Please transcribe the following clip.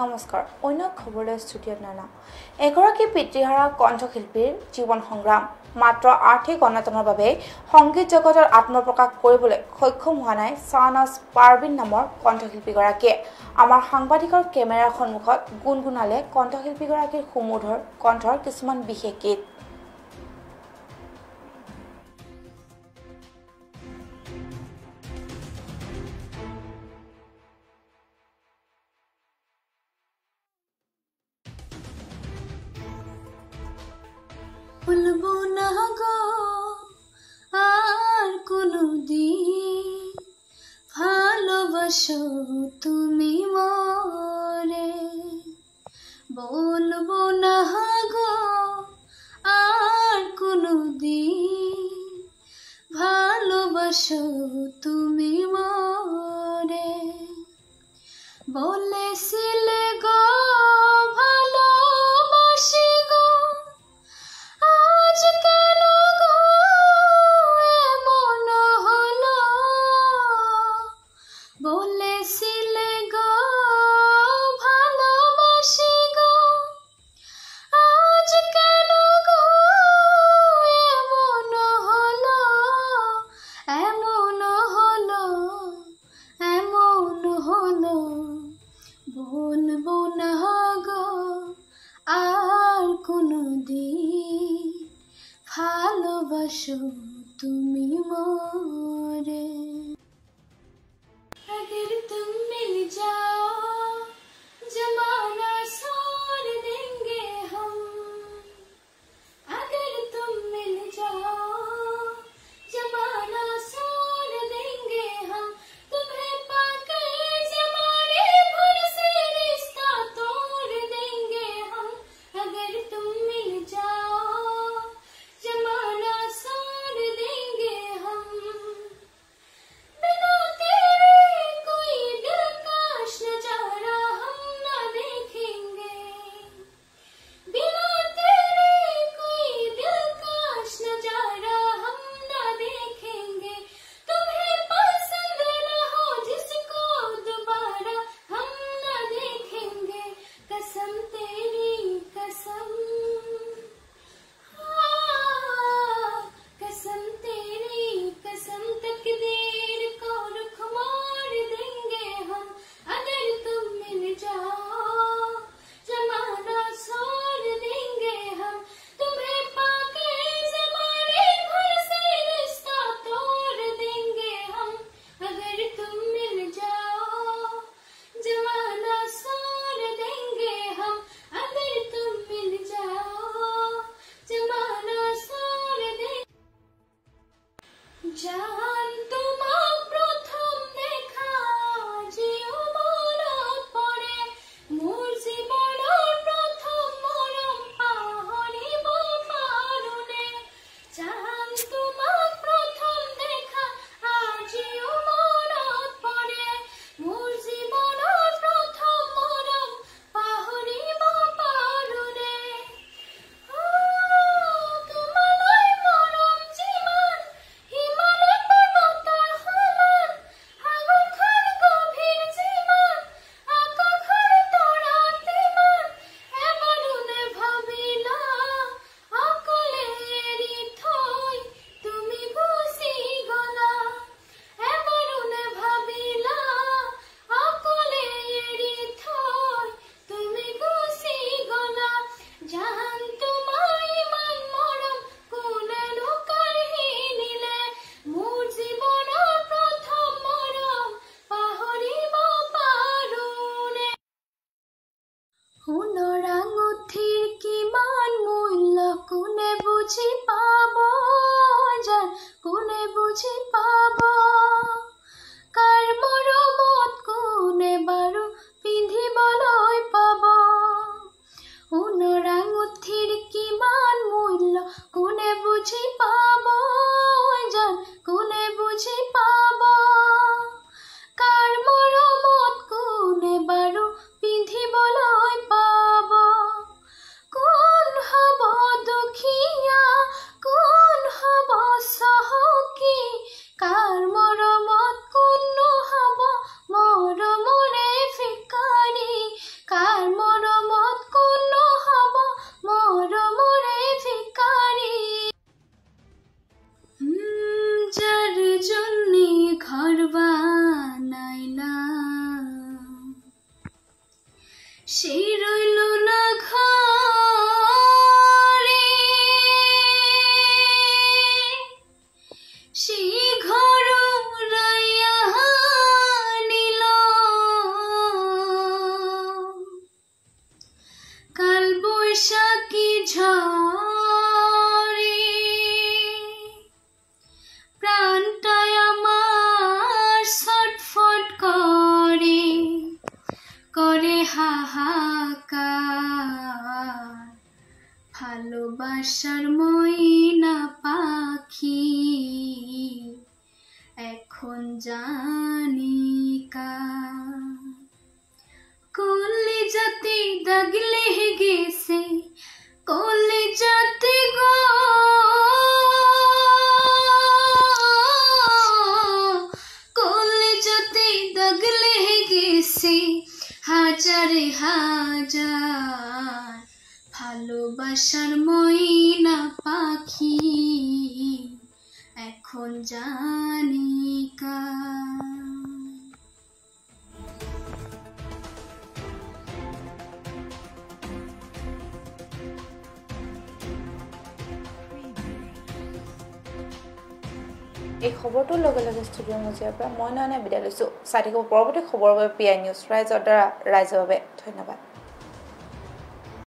নমস্কাৰ অন্য খবৰলৈ ষ্টুডিঅ'ত নানা এগৰাকী পিতৃহাৰা কণ্ঠশিল্পীৰ জীৱন সংগ্ৰাম মাত্ৰ আৰ্থিক অনটনৰ বাবে সংগীত জগতৰ আত্মপ্ৰকাশ কৰিবলৈ সক্ষম হোৱা নাই শাহনাজ পাৰবিন নামৰ কণ্ঠশিল্পীগৰাকীয়ে আমাৰ সাংবাদিকৰ কেমেৰাৰ সন্মুখত গুণগুণালে কণ্ঠশিল্পীগৰাকীৰ সুমধুৰ কণ্ঠৰ কিছুমান বিশেষ গীত ভুলবো না গো আর কোনোদিন ভালোবাসো তুমি মরে বলবো না গো আর কোনোদিন ভালোবাসো তুমি মরে বলেছিলে গো ভালোবাসি গো আজ কেন গো এমন হলো বলেছিলে গো ভালোবাসি গো আজ কেন গো এমন হলো এমন হলো এমন হলো বলবো না গো আর কোনোদিন ভালোবাসো তুমি মোরে अगर तुम मिल जाओ जमाना छोड़ देंगे हम अगर तुम मिल जाओ जमाना छोड़ देंगे हम तुम्हें पाकर जमाने भर से रिश्ता तोड़ देंगे हम अगर तुम मिल जाओ जमाना छोड़ देंगे हम बिना तेरे कोई दिलकश नजारा हम ना देखेंगे बिना तेरे कोई दिलकश नजारा हम ना देखेंगे तुम्हें पसंद ना हो जिसको दोबारा हम ना देखेंगे कसम तेरी कसम कसम तेरी कसम तकदीर को रुख मोड़ देंगे हम अगर तुम मिल जाओ जमाना छोड़ देंगे हम तुम्हें पाके जमाने भर से रिश्ता तोड़ देंगे हम अगर तुम मिल जाओ जमाना छोड़ देंगे हम अगर तुम मिल जाओ जमाना छोड़ देंगे জান তোমার প্রথম দেখা জিও মনত পড়ে মোর জীবনৰ প্ৰথম মৰম পাহৰিব পাৰোনে জান তোমার প্রথম দেখা আজিও মনত পড়ে মোর জীবনৰ প্ৰথম মৰম পাহৰিব পাৰোনে তোমালৈ মৰম যিমান হিমালয় পৰ্বতৰ সমান সাগৰখন গভীৰ যিমান আকাশৰ তৰা তিমান এবাৰো নেভাবিলা অকলে এৰি থৈ তুমি গুচি গলা এবাৰো নেভাবিলা অকলে এৰি থৈ তুমি গুচি গলা জান তোমাৰ ইমান মৰম কোনেনো কাঢ়ি নিলে মোৰ জীৱনৰ প্ৰথম মৰম পাহৰিব পাৰোনে সোণৰ আঙুঠিৰ কিমান মূল্য কোনে বুজি পাব জান কোনে বুজি পাব কাৰ মৰমত কোনে বাৰু পিন্ধিবলৈ পাব সোণৰ আঙুঠিৰ কিমান মূল্য কোনে বুজি পাব জান কোনে বুজি পাব কাৰ মৰমত কোনে বাৰু পিন্ধিবলৈ পাব কোন হ'ব দুখীয়া সেই রইল না ঘরে সেই ঘর উড়াইয়া নিল কাল বৈশাখী ঝড়ে প্রাণটায় আমার ছটফট করে করে হাহাকার ভালোবাসার ময়না পাখি এখন জানি কার কলিজাতে দাগ লেগে গেছে কলিজাতে গো কলিজাতে দাগ লেগে গেছে হাজারে হাজার ভালোবাসার ময়না পাখি এখন জানি কার এই খবৰটোৰ লগে লগে ষ্টুডিঅ'ৰ মজিয়াৰ পৰা মই নয়নে বিদায় লৈছোঁ। চাই থাকিব পৰৱৰ্তী খবৰৰ বাবে PI নিউজ ৰাইজৰ দ্বাৰা ৰাইজৰ বাবে। ধন্যবাদ।